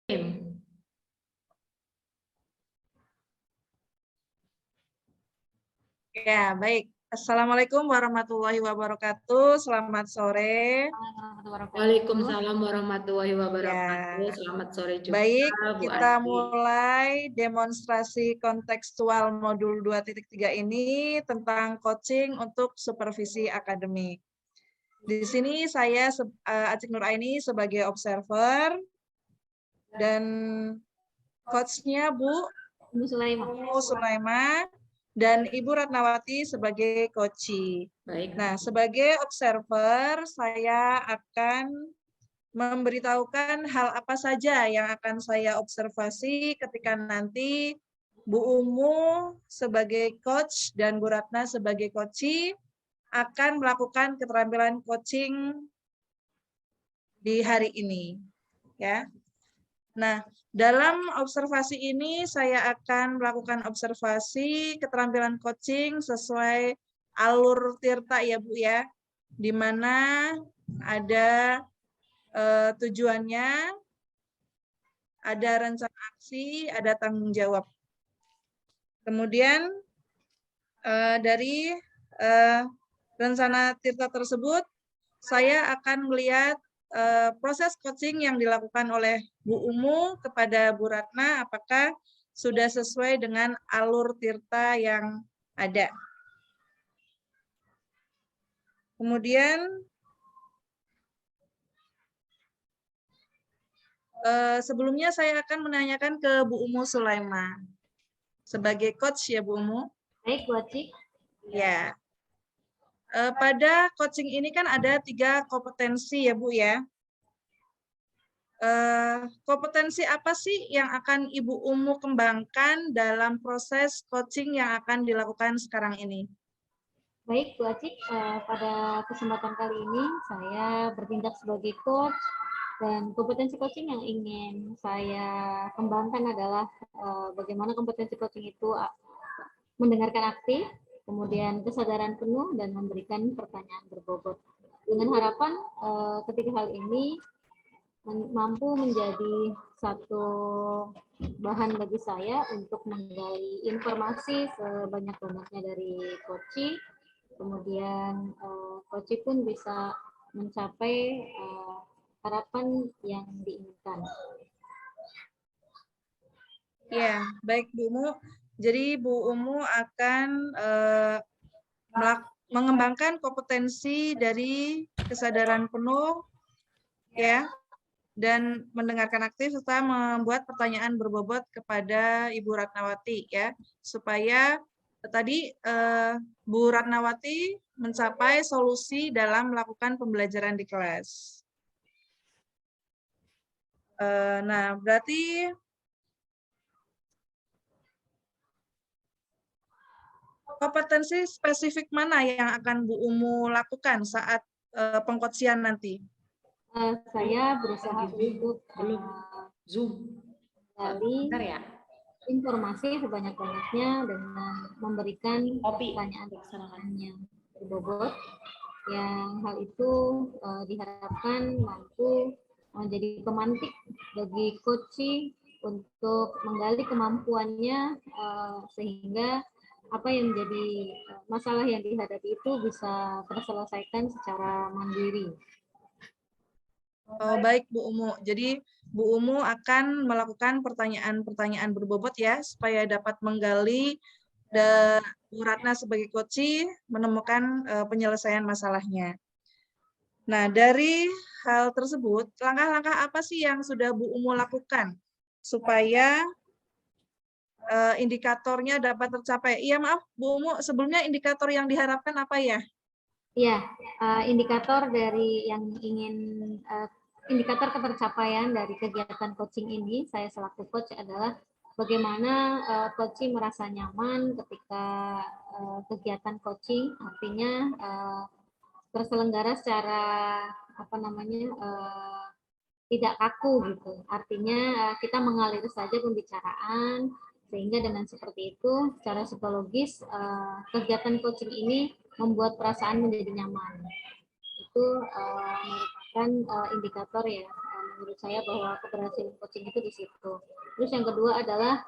Ya, baik. Assalamualaikum warahmatullahi wabarakatuh. Selamat sore. Waalaikumsalam warahmatullahi wabarakatuh. Ya, Selamat sore juga, baik. Bu Kita Adi. mulai demonstrasi kontekstual modul 2.3 ini tentang coaching untuk supervisi akademik. Di sini saya Acik Nuraini sebagai observer dan coach-nya Bu Sulaima dan Ibu Ratnawati sebagai coachee. Baik. Nah, sebagai observer, saya akan memberitahukan hal apa saja yang akan saya observasi ketika nanti Bu Umu sebagai coach dan Bu Ratna sebagai coachee akan melakukan keterampilan coaching di hari ini. Ya. Nah, dalam observasi ini saya akan melakukan observasi keterampilan coaching sesuai alur Tirta ya Bu ya, di mana ada tujuannya, ada rencana aksi, ada tanggung jawab. Kemudian dari rencana Tirta tersebut, saya akan melihat proses coaching yang dilakukan oleh Bu Umu kepada Bu Ratna, apakah sudah sesuai dengan alur Tirta yang ada. Kemudian sebelumnya saya akan menanyakan ke Bu Umu Sulaima sebagai coach ya Bu Umu. Baik, Bu Acik. Ya. Pada coaching ini kan ada 3 kompetensi ya Bu ya. Kompetensi apa sih yang akan Ibu Umu kembangkan dalam proses coaching yang akan dilakukan sekarang ini? Baik, Bu Acik. Pada kesempatan kali ini saya bertindak sebagai coach dan kompetensi coaching yang ingin saya kembangkan adalah bagaimana kompetensi coaching itu mendengarkan aktif, kemudian kesadaran penuh dan memberikan pertanyaan berbobot. Dengan harapan ketika hal ini mampu menjadi satu bahan bagi saya untuk menggali informasi sebanyak-banyaknya dari coaching, kemudian coaching pun bisa mencapai harapan yang diinginkan. Ya, baik Bu Umu. Jadi Bu Umu akan mengembangkan kompetensi dari kesadaran penuh, ya, dan mendengarkan aktif serta membuat pertanyaan berbobot kepada Ibu Ratnawati, ya, supaya tadi Bu Ratnawati mencapai solusi dalam melakukan pembelajaran di kelas. Nah, berarti kompetensi spesifik mana yang akan Bu Umu lakukan saat pengcoachian nanti? Saya berusaha untuk Bentar ya. informasi sebanyak-banyaknya dengan memberikan pertanyaan yang berbobot, yang hal itu diharapkan mampu menjadi pemantik bagi coaching untuk menggali kemampuannya sehingga apa yang menjadi masalah yang dihadapi itu bisa terselesaikan secara mandiri. Oh, baik Bu Umu. Jadi Bu Umu akan melakukan pertanyaan-pertanyaan berbobot ya, supaya dapat menggali Bu Ratna sebagai coachee menemukan penyelesaian masalahnya. Nah, dari hal tersebut, langkah-langkah apa sih yang sudah Bu Umu lakukan supaya indikatornya dapat tercapai? Iya, maaf Bu Umu, sebelumnya indikator yang diharapkan apa ya? Iya, indikator dari yang ingin indikator ketercapaian dari kegiatan coaching ini, saya selaku coach adalah bagaimana coaching merasa nyaman ketika kegiatan coaching, artinya terselenggara secara tidak kaku gitu. Artinya kita mengalir saja pembicaraan, sehingga dengan seperti itu secara psikologis kegiatan coaching ini membuat perasaan menjadi nyaman. Itu merupakan indikator ya menurut saya bahwa keberhasilan coaching itu di situ. Terus yang kedua adalah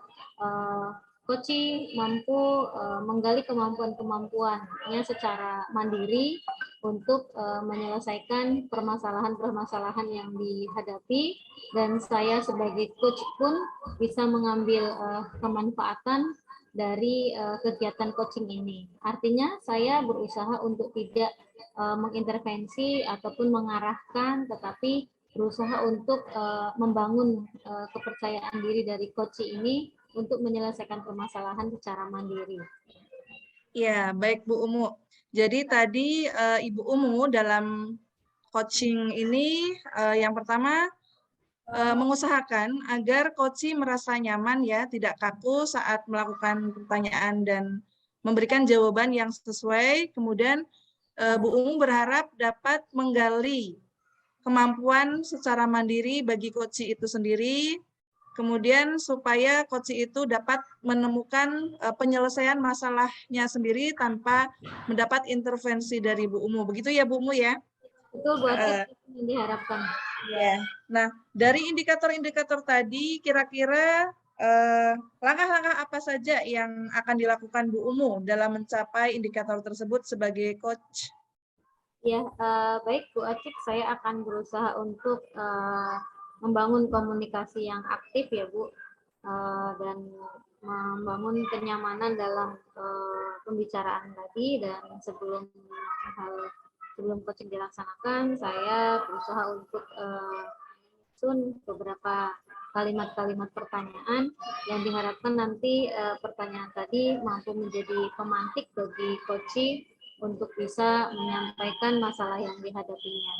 coaching mampu menggali kemampuan-kemampuannya secara mandiri untuk menyelesaikan permasalahan-permasalahan yang dihadapi, dan saya sebagai coach pun bisa mengambil kemanfaatan dari kegiatan coaching ini. Artinya saya berusaha untuk tidak mengintervensi ataupun mengarahkan, tetapi berusaha untuk membangun kepercayaan diri dari coach ini untuk menyelesaikan permasalahan secara mandiri. Ya, baik Bu Umu. Jadi tadi Ibu Umu dalam coaching ini yang pertama mengusahakan agar coach merasa nyaman ya, tidak kaku saat melakukan pertanyaan dan memberikan jawaban yang sesuai. Kemudian Bu Umu berharap dapat menggali kemampuan secara mandiri bagi coach itu sendiri. Kemudian supaya coach itu dapat menemukan penyelesaian masalahnya sendiri tanpa mendapat intervensi dari Bu Umu. Begitu ya Bu Umu ya? Betul, Bu Atik, yang diharapkan. Ya. Nah, dari indikator-indikator tadi kira-kira langkah-langkah apa saja yang akan dilakukan Bu Umu dalam mencapai indikator tersebut sebagai coach? Ya, baik Bu Acik, saya akan berusaha untuk membangun komunikasi yang aktif ya Bu, dan membangun kenyamanan dalam pembicaraan tadi. Dan sebelum coaching dilaksanakan, saya berusaha untuk menyusun beberapa kalimat-kalimat pertanyaan yang diharapkan nanti pertanyaan tadi mampu menjadi pemantik bagi coach untuk bisa menyampaikan masalah yang dihadapinya.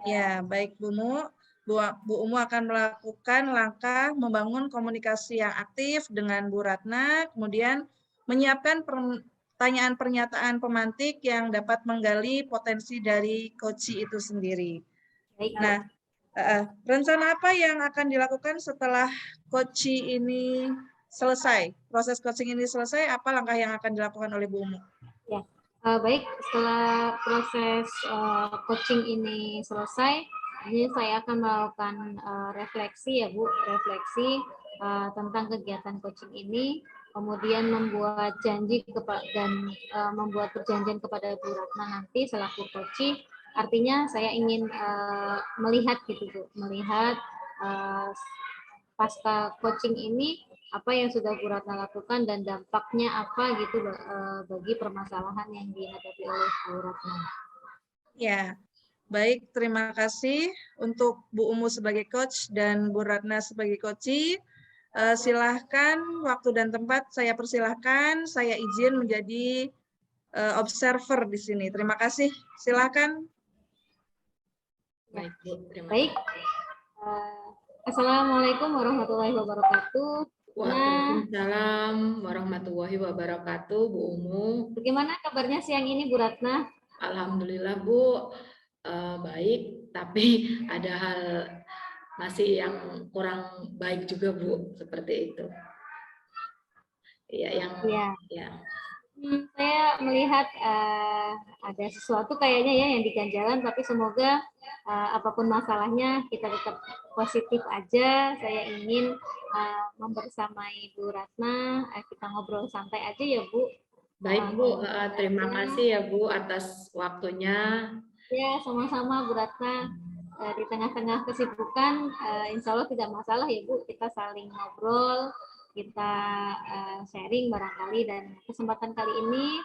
Ya, baik Bu Umu. Bu Umu akan melakukan langkah membangun komunikasi yang aktif dengan Bu Ratna, kemudian menyiapkan pertanyaan pernyataan pemantik yang dapat menggali potensi dari coach itu sendiri. Baik, nah, rencana apa yang akan dilakukan setelah coach ini selesai? Proses coaching ini selesai, apa langkah yang akan dilakukan oleh Bu Umu? Ya, baik, setelah proses coaching ini selesai, ini saya akan melakukan refleksi ya Bu, refleksi tentang kegiatan coaching ini, kemudian membuat janji dan membuat perjanjian kepada Bu Ratna nanti selaku coach. Artinya saya ingin melihat gitu Bu, melihat pasca coaching ini apa yang sudah Bu Ratna lakukan dan dampaknya apa gitu bagi permasalahan yang dihadapi oleh Bu Ratna. Ya, baik, terima kasih untuk Bu Umu sebagai coach dan Bu Ratna sebagai coach. Silahkan waktu dan tempat saya persilahkan, saya izin menjadi observer di sini. Terima kasih. Silahkan. Baik, baik. Assalamualaikum warahmatullahi wabarakatuh. Waalaikumsalam warahmatullahi wabarakatuh, Bu Umu. Bagaimana kabarnya siang ini, Bu Ratna? Alhamdulillah, Bu. Baik, tapi ada hal masih yang kurang baik juga, Bu, seperti itu. Ya. Saya melihat ada sesuatu kayaknya ya yang diganjalan, tapi semoga apapun masalahnya kita tetap positif aja. Saya ingin membersamai Bu Ratna, kita ngobrol santai aja ya Bu. Baik Bu, terima kasih ya Bu atas waktunya. Ya, sama-sama Bu Ratna. Di tengah-tengah kesibukan, insya Allah tidak masalah ya Bu, kita saling ngobrol, kita sharing barangkali, dan kesempatan kali ini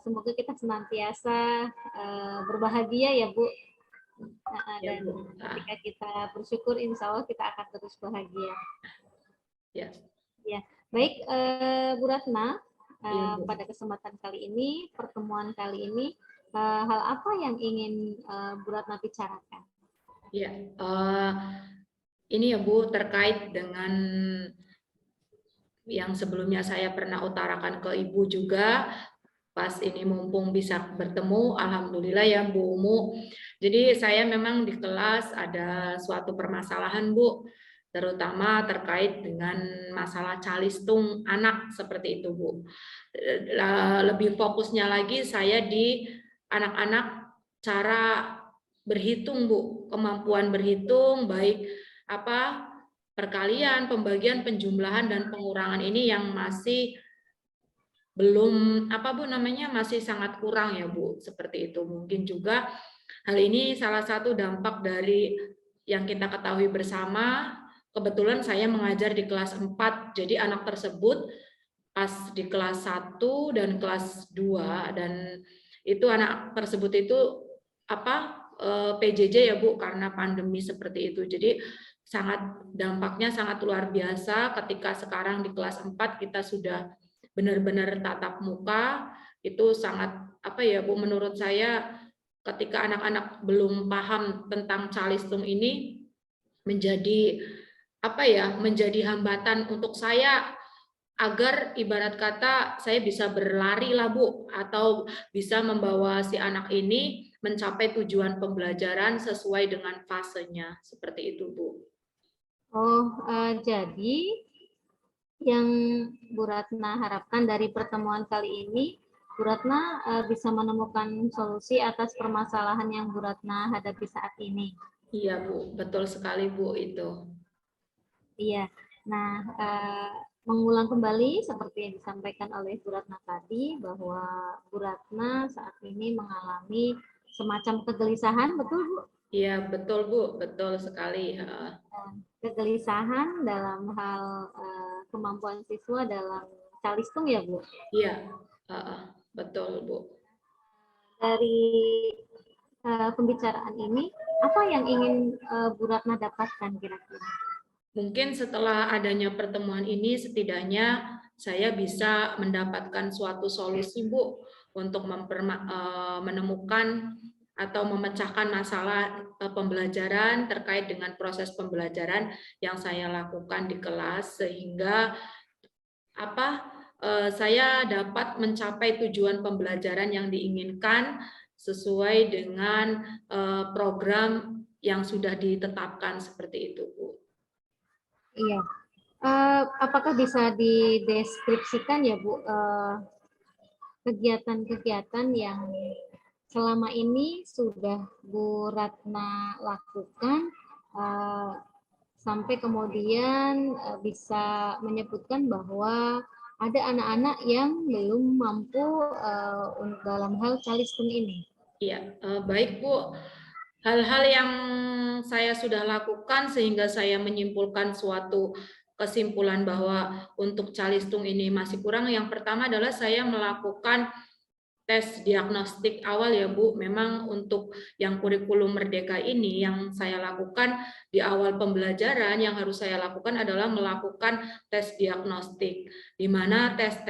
semoga kita senantiasa berbahagia ya Bu. Dan ketika kita bersyukur, insya Allah kita akan terus bahagia. Ya. Baik, Bu Ratna, pada kesempatan kali ini, pertemuan kali ini, hal apa yang ingin Bu Ratna bicarakan? Ya, ini ya Bu, terkait dengan yang sebelumnya saya pernah utarakan ke Ibu juga, pas ini mumpung bisa bertemu, alhamdulillah ya Bu Umu. Jadi saya memang di kelas ada suatu permasalahan Bu, terutama terkait dengan masalah calistung anak seperti itu Bu. Lebih fokusnya lagi saya di anak-anak, cara berhitung, Bu, kemampuan berhitung baik apa perkalian, pembagian, penjumlahan dan pengurangan ini yang masih belum apa Bu namanya masih sangat kurang ya Bu, seperti itu. Mungkin juga hal ini salah satu dampak dari yang kita ketahui bersama. Kebetulan saya mengajar di kelas 4, jadi anak tersebut pas di kelas 1 dan kelas 2, dan itu anak tersebut itu apa PJJ ya Bu, karena pandemi seperti itu. Jadi dampaknya sangat luar biasa ketika sekarang di kelas 4 kita sudah benar-benar tatap muka. Itu sangat apa ya Bu, menurut saya ketika anak-anak belum paham tentang calistung ini menjadi apa ya, menjadi hambatan untuk saya agar ibarat kata saya bisa berlari lah Bu, atau bisa membawa si anak ini mencapai tujuan pembelajaran sesuai dengan fasenya, seperti itu Bu. Oh, jadi yang Bu Ratna harapkan dari pertemuan kali ini, Bu Ratna bisa menemukan solusi atas permasalahan yang Bu Ratna hadapi saat ini. Iya Bu, betul sekali Bu itu. Iya. Nah, mengulang kembali seperti yang disampaikan oleh Bu Ratna tadi, bahwa Bu Ratna saat ini mengalami semacam kegelisahan, betul Bu? Iya betul Bu, betul sekali. Kegelisahan dalam hal kemampuan siswa dalam calistung ya Bu? Iya, betul Bu. Dari pembicaraan ini, apa yang ingin Bu Ratna dapatkan kira-kira? Mungkin setelah adanya pertemuan ini setidaknya saya bisa mendapatkan suatu solusi Bu untuk menemukan atau memecahkan masalah pembelajaran terkait dengan proses pembelajaran yang saya lakukan di kelas, sehingga saya dapat mencapai tujuan pembelajaran yang diinginkan sesuai dengan program yang sudah ditetapkan, seperti itu Bu. Iya. Apakah bisa dideskripsikan ya Bu kegiatan-kegiatan yang selama ini sudah Bu Ratna lakukan sampai kemudian bisa menyebutkan bahwa ada anak-anak yang belum mampu dalam hal calistung ini? Iya, baik Bu. Hal-hal yang saya sudah lakukan sehingga saya menyimpulkan suatu kesimpulan bahwa untuk calistung ini masih kurang. Yang pertama adalah saya melakukan tes diagnostik awal ya Bu. Memang untuk yang kurikulum Merdeka ini yang saya lakukan di awal pembelajaran, yang harus saya lakukan adalah melakukan tes diagnostik, di mana tes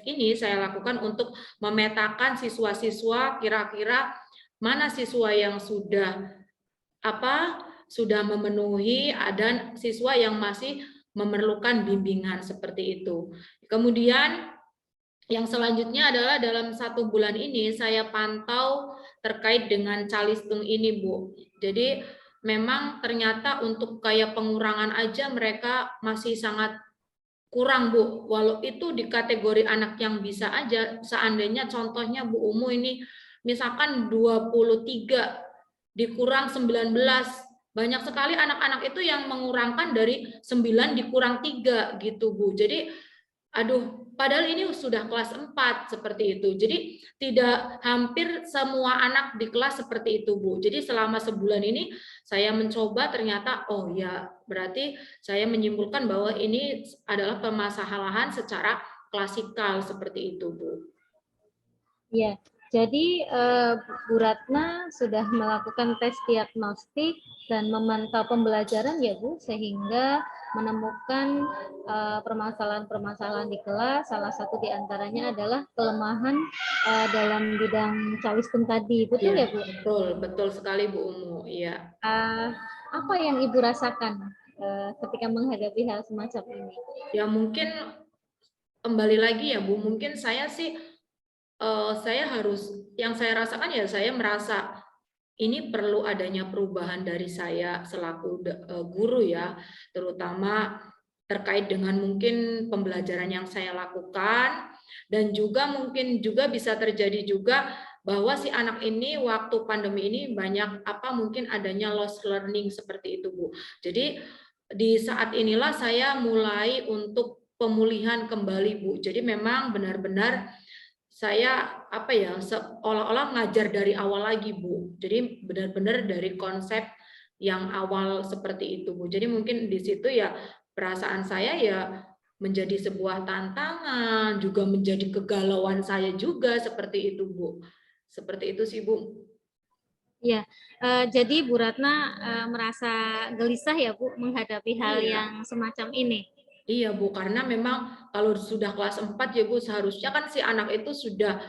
ini saya lakukan untuk memetakan siswa-siswa kira-kira mana siswa yang sudah memenuhi dan siswa yang masih memerlukan bimbingan, seperti itu. Kemudian yang selanjutnya adalah dalam 1 bulan ini saya pantau terkait dengan calistung ini Bu. Jadi memang ternyata untuk kayak pengurangan aja mereka masih sangat kurang Bu. Walau itu di kategori anak yang bisa aja, seandainya contohnya Bu Umu ini misalkan 23 dikurang 19, banyak sekali anak-anak itu yang mengurangkan dari 9 dikurang 3 gitu Bu. Jadi padahal ini sudah kelas 4, seperti itu. Jadi tidak hampir semua anak di kelas seperti itu Bu. Jadi selama sebulan ini saya mencoba, ternyata oh ya berarti saya menyimpulkan bahwa ini adalah permasalahan secara klasikal, seperti itu Bu. Ya, jadi Bu Ratna sudah melakukan tes diagnostik dan memantau pembelajaran ya Bu, sehingga menemukan permasalahan-permasalahan di kelas. Salah satu diantaranya adalah kelemahan dalam bidang calistung tadi, betul ya Bu? Betul sekali Bu Umu. Iya. Apa yang Ibu rasakan ketika menghadapi hal semacam ini? Ya mungkin kembali lagi ya Bu, mungkin saya yang saya rasakan ya, saya merasa ini perlu adanya perubahan dari saya selaku guru ya, terutama terkait dengan mungkin pembelajaran yang saya lakukan, dan juga mungkin juga bisa terjadi juga bahwa si anak ini waktu pandemi ini banyak mungkin adanya lost learning seperti itu, Bu. Jadi di saat inilah saya mulai untuk pemulihan kembali, Bu. Jadi memang benar-benar saya seolah-olah ngajar dari awal lagi, Bu. Jadi benar-benar dari konsep yang awal seperti itu, Bu. Jadi mungkin di situ ya perasaan saya ya menjadi sebuah tantangan, juga menjadi kegalauan saya juga seperti itu, Bu. Seperti itu sih, Bu. Iya, jadi Bu Ratna merasa gelisah ya Bu menghadapi hal Iya. yang semacam ini. Iya, Bu, karena memang kalau sudah kelas 4 ya, Bu, seharusnya kan si anak itu sudah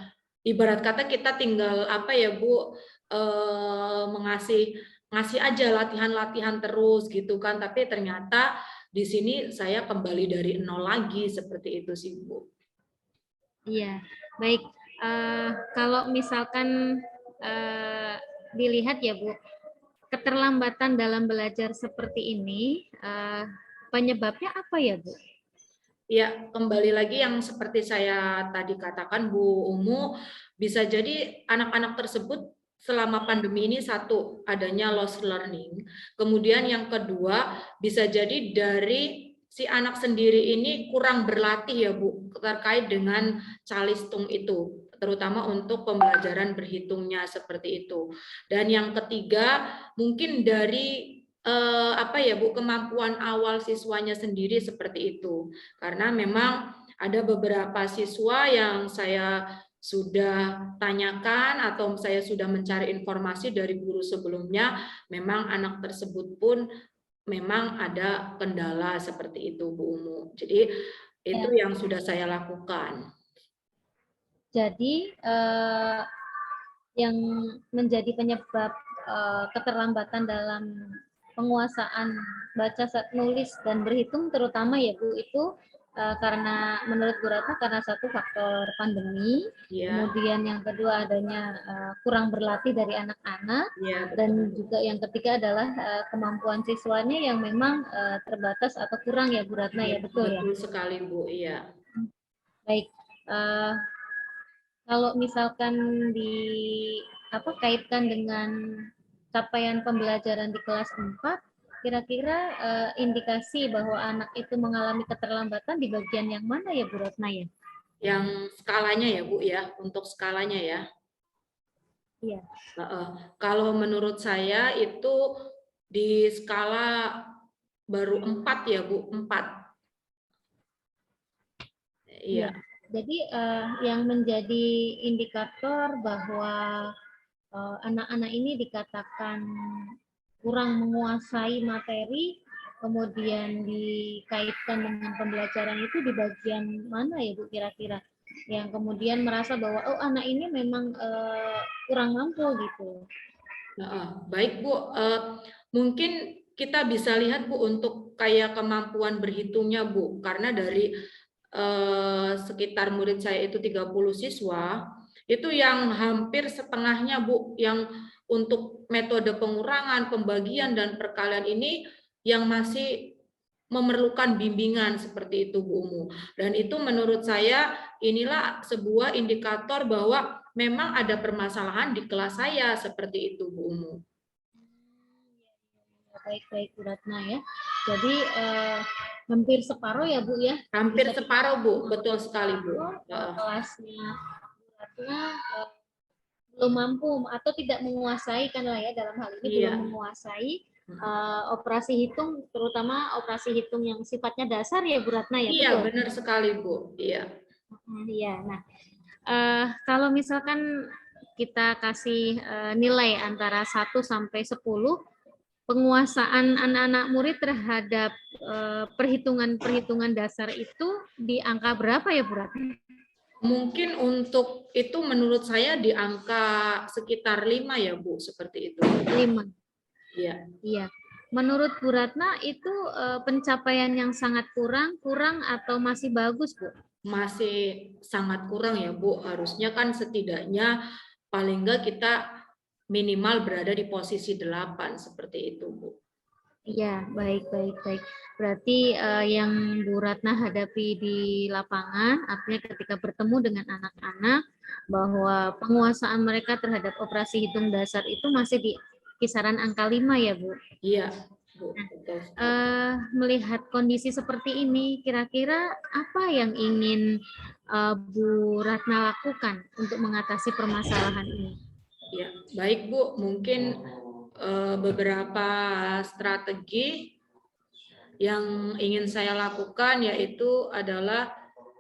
ibarat kata kita tinggal Bu, ngasih aja latihan-latihan terus gitu kan, tapi ternyata di sini saya kembali dari nol lagi seperti itu sih, Bu. Iya, baik. Kalau misalkan dilihat ya Bu, keterlambatan dalam belajar seperti ini, penyebabnya apa ya Bu? Ya, kembali lagi yang seperti saya tadi katakan, Bu Umu, bisa jadi anak-anak tersebut selama pandemi ini satu, adanya lost learning. Kemudian yang kedua, bisa jadi dari si anak sendiri ini kurang berlatih ya Bu, terkait dengan calistung itu, terutama untuk pembelajaran berhitungnya seperti itu. Dan yang ketiga, mungkin dari Bu, kemampuan awal siswanya sendiri seperti itu. Karena memang ada beberapa siswa yang saya sudah tanyakan atau saya sudah mencari informasi dari guru sebelumnya, memang anak tersebut pun memang ada kendala seperti itu, Bu Umu. Jadi itu yang sudah saya lakukan. Jadi yang menjadi penyebab keterlambatan dalam penguasaan baca, nulis, dan berhitung terutama ya Bu, itu karena menurut Bu Ratna karena satu faktor pandemi, kemudian yang kedua adanya kurang berlatih dari anak-anak, dan juga yang ketiga adalah kemampuan siswanya yang memang terbatas atau kurang ya Bu Ratna ya, betul ya? Betul sekali Bu, iya. Baik, kalau misalkan kaitkan dengan capaian pembelajaran di kelas 4, kira-kira indikasi bahwa anak itu mengalami keterlambatan di bagian yang mana ya Bu Ratna ya? Yang skalanya ya Bu ya, untuk skalanya ya. Iya. Kalau menurut saya itu di skala baru 4 ya Bu, 4. Iya. Jadi yang menjadi indikator bahwa anak-anak ini dikatakan kurang menguasai materi, kemudian dikaitkan dengan pembelajaran itu di bagian mana ya Bu kira-kira? Yang kemudian merasa bahwa oh anak ini memang kurang mampu gitu. Baik Bu, mungkin kita bisa lihat Bu untuk kayak kemampuan berhitungnya Bu, karena dari sekitar murid saya itu 30 siswa, itu yang hampir setengahnya Bu, yang untuk metode pengurangan, pembagian, dan perkalian ini yang masih memerlukan bimbingan seperti itu Bu Umu. Dan itu menurut saya inilah sebuah indikator bahwa memang ada permasalahan di kelas saya seperti itu Bu Umu. Baik Bu Ratna ya. Jadi hampir separuh ya Bu ya? Hampir separuh Bu, betul sekali Bu. Kelasnya Bu Ratna belum mampu atau tidak menguasai kan lah ya, dalam hal ini belum menguasai operasi hitung, terutama operasi hitung yang sifatnya dasar ya Bu Ratna ya? Iya, betul? benar sekali Bu. Iya. Iya. Nah, kalau misalkan kita kasih nilai antara 1 sampai 10, penguasaan anak-anak murid terhadap perhitungan-perhitungan dasar itu di angka berapa ya Bu Ratna? Mungkin untuk itu menurut saya di angka sekitar 5 ya Bu, seperti itu. 5. Iya. Iya. Menurut Bu Ratna itu pencapaian yang sangat kurang atau masih bagus Bu? Masih sangat kurang ya Bu, harusnya kan setidaknya paling enggak kita minimal berada di posisi 8 seperti itu Bu. Iya, baik. Berarti yang Bu Ratna hadapi di lapangan, artinya ketika bertemu dengan anak-anak, bahwa penguasaan mereka terhadap operasi hitung dasar itu masih di kisaran angka 5 ya, Bu. Iya, Bu, betul. Melihat kondisi seperti ini, kira-kira apa yang ingin Bu Ratna lakukan untuk mengatasi permasalahan ini? Ya, baik Bu, mungkin beberapa strategi yang ingin saya lakukan yaitu adalah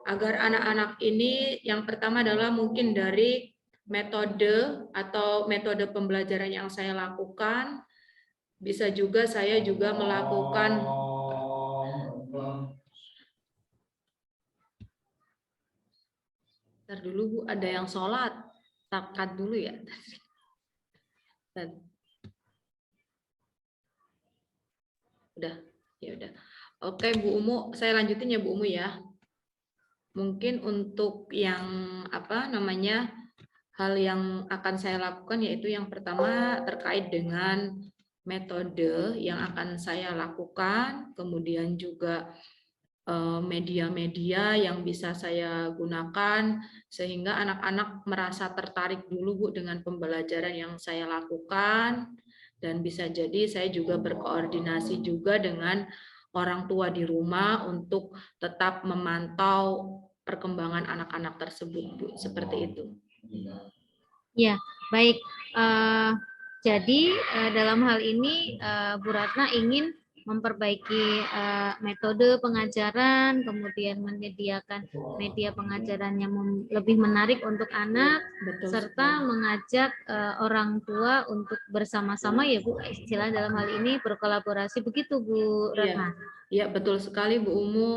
agar anak-anak ini yang pertama adalah mungkin dari metode atau metode pembelajaran yang saya lakukan, bisa juga saya juga melakukan Ntar dulu Bu, ada yang sholat, takat dulu ya. Udah, ya udah. Oke Bu Umu, saya lanjutin ya Bu Umu ya. Mungkin untuk yang hal yang akan saya lakukan yaitu yang pertama terkait dengan metode yang akan saya lakukan, kemudian juga media-media yang bisa saya gunakan sehingga anak-anak merasa tertarik dulu Bu dengan pembelajaran yang saya lakukan, dan bisa jadi saya juga berkoordinasi juga dengan orang tua di rumah untuk tetap memantau perkembangan anak-anak tersebut Bu, seperti itu. Ya, baik. Jadi dalam hal ini Bu Ratna ingin memperbaiki metode pengajaran, kemudian menyediakan media pengajaran yang lebih menarik untuk anak, Betul serta sekali. mengajak orang tua untuk bersama-sama ya Bu, istilah dalam hal ini berkolaborasi, begitu Bu Ratna? Iya, betul sekali Bu Umu.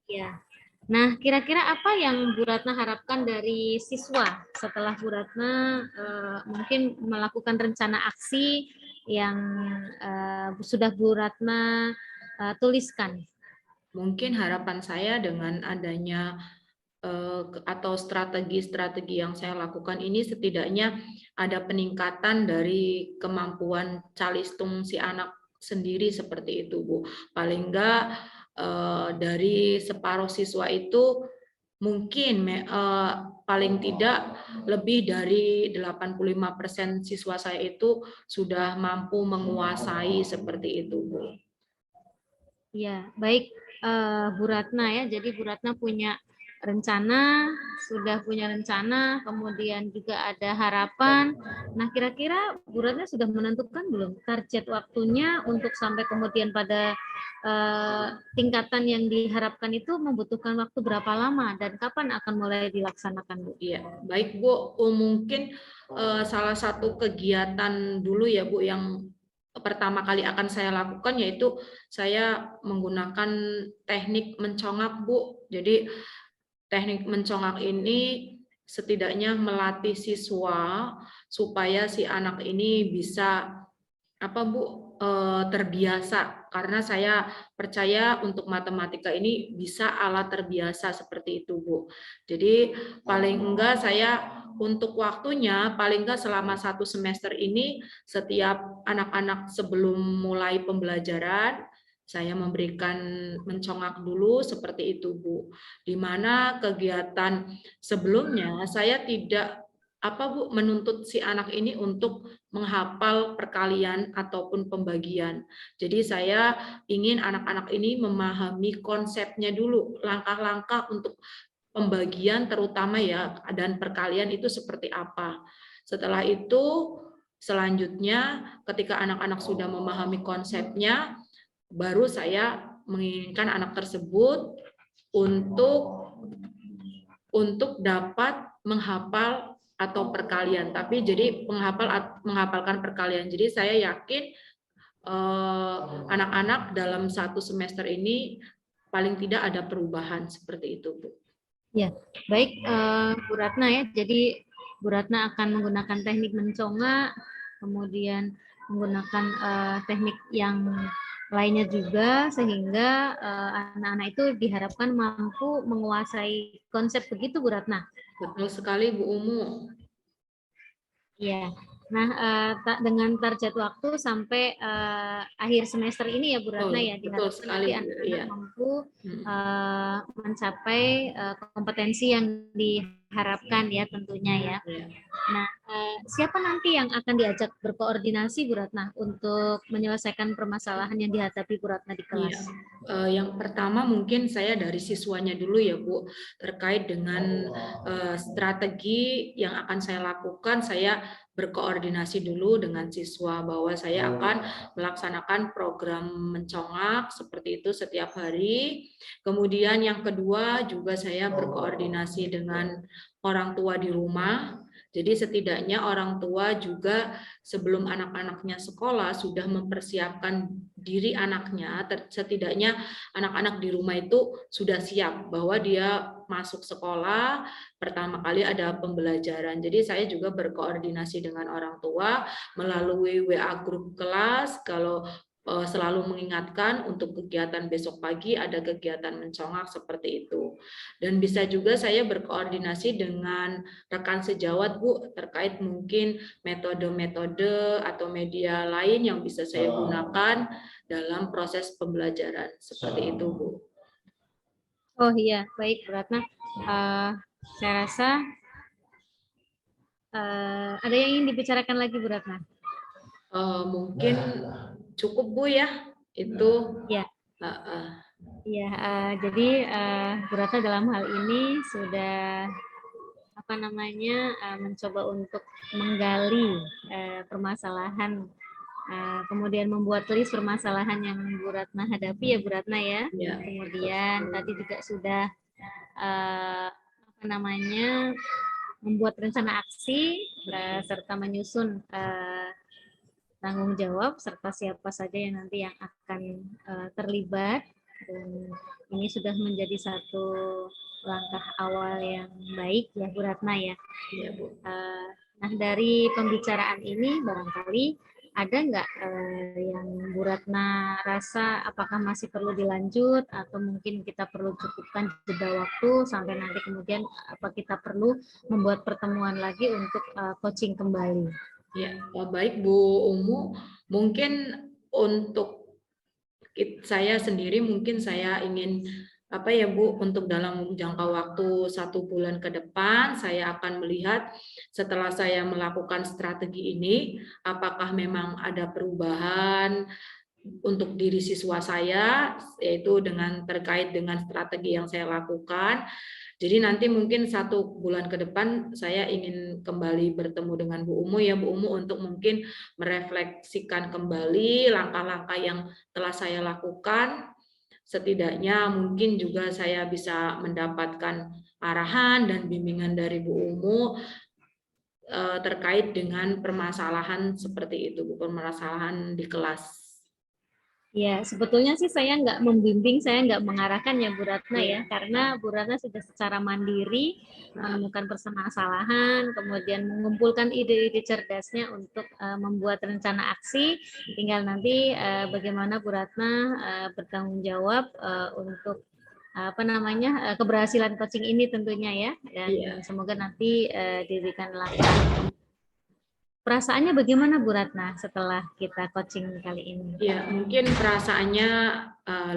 Ya. Nah, kira-kira apa yang Bu Ratna harapkan dari siswa setelah Bu Ratna mungkin melakukan rencana aksi yang sudah Bu Ratna tuliskan? Mungkin harapan saya dengan adanya atau strategi-strategi yang saya lakukan ini setidaknya ada peningkatan dari kemampuan calistung si anak sendiri seperti itu Bu. Paling enggak dari separuh siswa itu mungkin paling tidak lebih dari 85% siswa saya itu sudah mampu menguasai seperti itu Bu. Ya, baik Bu Ratna ya. Jadi Bu Ratna punya rencana, sudah punya rencana, kemudian juga ada harapan. Nah, kira-kira Bu Ratna sudah menentukan belum target waktunya untuk sampai kemudian pada tingkatan yang diharapkan itu membutuhkan waktu berapa lama dan kapan akan mulai dilaksanakan, Bu? Iya, baik Bu. Mungkin salah satu kegiatan dulu ya Bu yang pertama kali akan saya lakukan yaitu saya menggunakan teknik mencongak Bu. Jadi teknik mencongak ini setidaknya melatih siswa supaya si anak ini bisa terbiasa, karena saya percaya untuk matematika ini bisa alat terbiasa seperti itu Bu. Jadi paling enggak saya untuk waktunya paling enggak selama 1 semester ini setiap anak-anak sebelum mulai pembelajaran saya memberikan mencongak dulu seperti itu Bu. Di mana kegiatan sebelumnya saya tidak Bu menuntut si anak ini untuk menghafal perkalian ataupun pembagian. Jadi saya ingin anak-anak ini memahami konsepnya dulu, langkah-langkah untuk pembagian terutama ya dan perkalian itu seperti apa. Setelah itu selanjutnya ketika anak-anak sudah memahami konsepnya, baru saya menginginkan anak tersebut untuk dapat menghafal atau perkalian, tapi jadi menghafalkan perkalian. Jadi saya yakin anak-anak dalam 1 semester ini paling tidak ada perubahan seperti itu Bu. Ya, baik Bu Ratna ya. Jadi Bu Ratna akan menggunakan teknik mencongak, kemudian menggunakan teknik yang lainnya juga sehingga anak-anak itu diharapkan mampu menguasai konsep, begitu Bu Ratna? Betul sekali Bu Umu. Iya. Nah, dengan target waktu sampai akhir semester ini ya Bu Ratna ya, diharapkan nanti anak-anak mampu mencapai kompetensi yang diharapkan harapkan ya tentunya ya. Ya. Nah, siapa nanti yang akan diajak berkoordinasi Bu Ratna untuk menyelesaikan permasalahan yang dihadapi Bu Ratna di kelas? Yang pertama mungkin saya dari siswanya dulu ya Bu, terkait dengan strategi yang akan saya lakukan. Saya berkoordinasi dulu dengan siswa bahwa saya akan melaksanakan program mencongak seperti itu setiap hari. Kemudian yang kedua juga saya berkoordinasi dengan orang tua di rumah. Jadi setidaknya orang tua juga sebelum anak-anaknya sekolah sudah mempersiapkan diri anaknya, setidaknya anak-anak di rumah itu sudah siap bahwa dia masuk sekolah, pertama kali ada pembelajaran. Jadi saya juga berkoordinasi dengan orang tua melalui WA grup kelas, kalau selalu mengingatkan untuk kegiatan besok pagi ada kegiatan mencongak seperti itu. Dan bisa juga saya berkoordinasi dengan rekan sejawat Bu terkait mungkin metode-metode atau media lain yang bisa saya gunakan dalam proses pembelajaran seperti itu Bu. Oh iya, baik Bu Ratna. Saya rasa ada yang ingin dibicarakan lagi Bu Ratna? Mungkin cukup Bu ya, itu. Ya. Ya, jadi Bu Ratna dalam hal ini sudah mencoba untuk menggali permasalahan, kemudian membuat list permasalahan yang Bu Ratna hadapi ya Bu Ratna ya. Kemudian tadi juga sudah membuat rencana aksi serta menyusun tanggung jawab serta siapa saja yang nanti yang akan terlibat. Dan ini sudah menjadi satu langkah awal yang baik ya Bu Ratna ya. Iya Bu. Nah dari pembicaraan ini barangkali ada nggak yang Bu Ratna rasa apakah masih perlu dilanjut atau mungkin kita perlu cukupkan jeda waktu sampai nanti kemudian apa kita perlu membuat pertemuan lagi untuk coaching kembali? Ya, baik Bu Umu. Mungkin untuk saya sendiri mungkin saya ingin Bu, untuk dalam jangka waktu 1 bulan ke depan saya akan melihat setelah saya melakukan strategi ini apakah memang ada perubahan untuk diri siswa saya, yaitu terkait dengan strategi yang saya lakukan. Jadi nanti mungkin 1 bulan ke depan saya ingin kembali bertemu dengan Bu Umu ya Bu Umu untuk mungkin merefleksikan kembali langkah-langkah yang telah saya lakukan. Setidaknya mungkin juga saya bisa mendapatkan arahan dan bimbingan dari Bu Umu terkait dengan permasalahan seperti itu, permasalahan di kelas. Ya, sebetulnya sih saya nggak membimbing, saya nggak mengarahkan ya Bu Ratna ya, karena Bu Ratna sudah secara mandiri menemukan permasalahan, kemudian mengumpulkan ide-ide cerdasnya untuk membuat rencana aksi, tinggal nanti bagaimana Bu Ratna bertanggung jawab untuk keberhasilan coaching ini tentunya ya, dan semoga nanti diberikan langkah. Perasaannya bagaimana Bu Ratna setelah kita coaching kali ini? Ya, mungkin perasaannya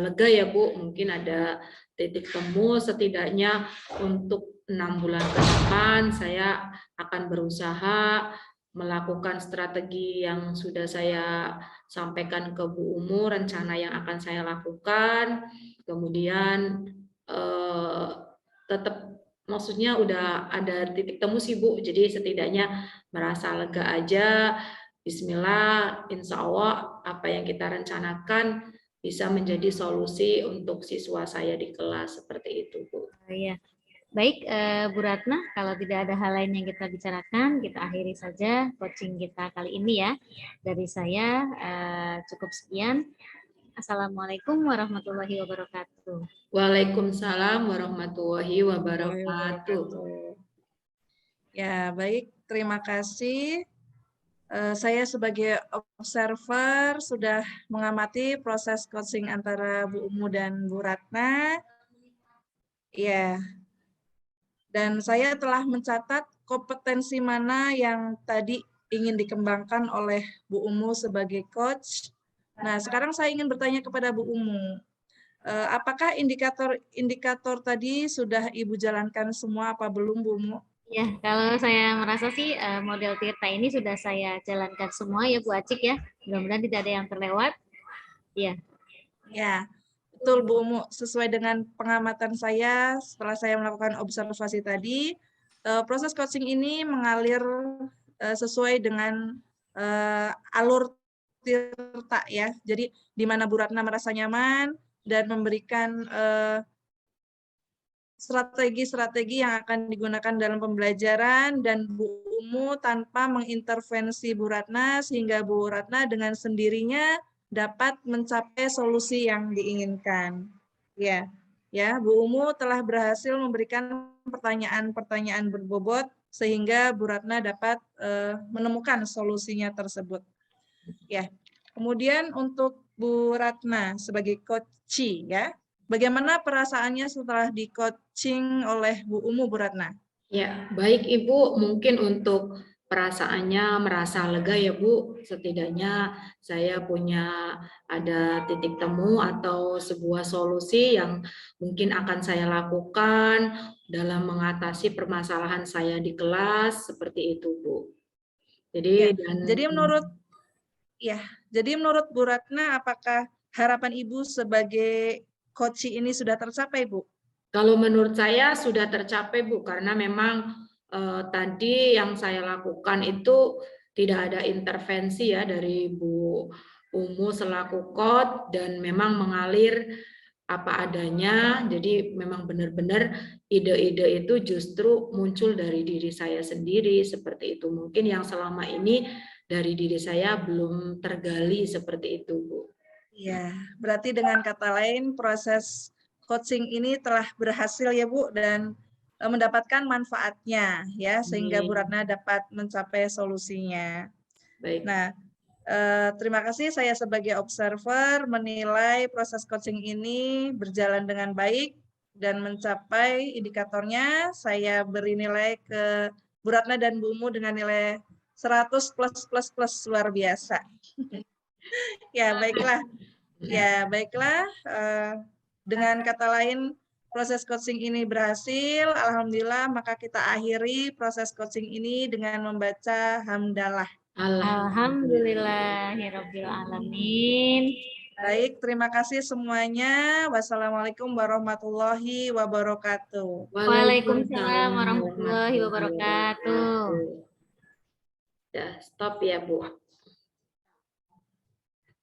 lega ya Bu, mungkin ada titik temu setidaknya untuk 6 bulan ke depan saya akan berusaha melakukan strategi yang sudah saya sampaikan ke Bu Umu, rencana yang akan saya lakukan, kemudian tetap maksudnya udah ada titik temu sih Bu, jadi setidaknya merasa lega aja. Bismillah, insya Allah apa yang kita rencanakan bisa menjadi solusi untuk siswa saya di kelas seperti itu Bu. Iya. Baik Bu Ratna, kalau tidak ada hal lain yang kita bicarakan, kita akhiri saja coaching kita kali ini ya. Dari saya cukup sekian. Assalamualaikum warahmatullahi wabarakatuh. Waalaikumsalam warahmatullahi wabarakatuh. Ya, baik. Terima kasih. Saya sebagai observer sudah mengamati proses coaching antara Bu Umu dan Bu Ratna. Ya. Dan saya telah mencatat kompetensi mana yang tadi ingin dikembangkan oleh Bu Umu sebagai coach. Nah, sekarang saya ingin bertanya kepada Bu Umu. Apakah indikator-indikator tadi sudah Ibu jalankan semua apa belum Bu Umu? Ya, kalau saya merasa sih model Tirta ini sudah saya jalankan semua ya Bu Acik ya. Mudah-mudahan tidak ada yang terlewat. Iya. Ya, betul Bu Umu. Sesuai dengan pengamatan saya setelah saya melakukan observasi tadi, proses coaching ini mengalir sesuai dengan alur Tirta ya. Jadi di mana Bu Ratna merasa nyaman dan memberikan strategi-strategi yang akan digunakan dalam pembelajaran dan Bu Umu tanpa mengintervensi Bu Ratna sehingga Bu Ratna dengan sendirinya dapat mencapai solusi yang diinginkan. Ya, ya, Bu Umu telah berhasil memberikan pertanyaan-pertanyaan berbobot sehingga Bu Ratna dapat menemukan solusinya tersebut. Ya. Kemudian untuk Bu Ratna sebagai coachee ya. Bagaimana perasaannya setelah di-coaching oleh Bu Umu, Bu Ratna? Ya, baik Ibu, mungkin untuk perasaannya merasa lega ya Bu, setidaknya saya punya ada titik temu atau sebuah solusi yang mungkin akan saya lakukan dalam mengatasi permasalahan saya di kelas, seperti itu Bu. Ya, Jadi jadi menurut Bu Ratna, apakah harapan Ibu sebagai coachee ini sudah tercapai, Bu? kalau menurut saya sudah tercapai Bu, karena memang tadi yang saya lakukan itu tidak ada intervensi ya dari Bu Umu selaku coach dan memang mengalir apa adanya. Jadi memang benar-benar ide-ide itu justru muncul dari diri saya sendiri seperti itu. Mungkin yang selama ini dari diri saya belum tergali seperti itu Bu. Ya, berarti dengan kata lain proses coaching ini telah berhasil ya Bu dan mendapatkan manfaatnya ya sehingga Bu Ratna dapat mencapai solusinya. Baik. Nah, terima kasih saya sebagai observer menilai proses coaching ini berjalan dengan baik dan mencapai indikatornya. Saya beri nilai ke Bu Ratna dan Bu Umu dengan nilai 100 plus luar biasa. Ya, baiklah. Ya, baiklah. Dengan kata lain, proses coaching ini berhasil. Alhamdulillah, maka kita akhiri proses coaching ini dengan membaca hamdalah. Alhamdulillahirabbil alamin. Baik, terima kasih semuanya. Wassalamualaikum warahmatullahi wabarakatuh. Waalaikumsalam warahmatullahi wabarakatuh. Ya, stop ya Bu.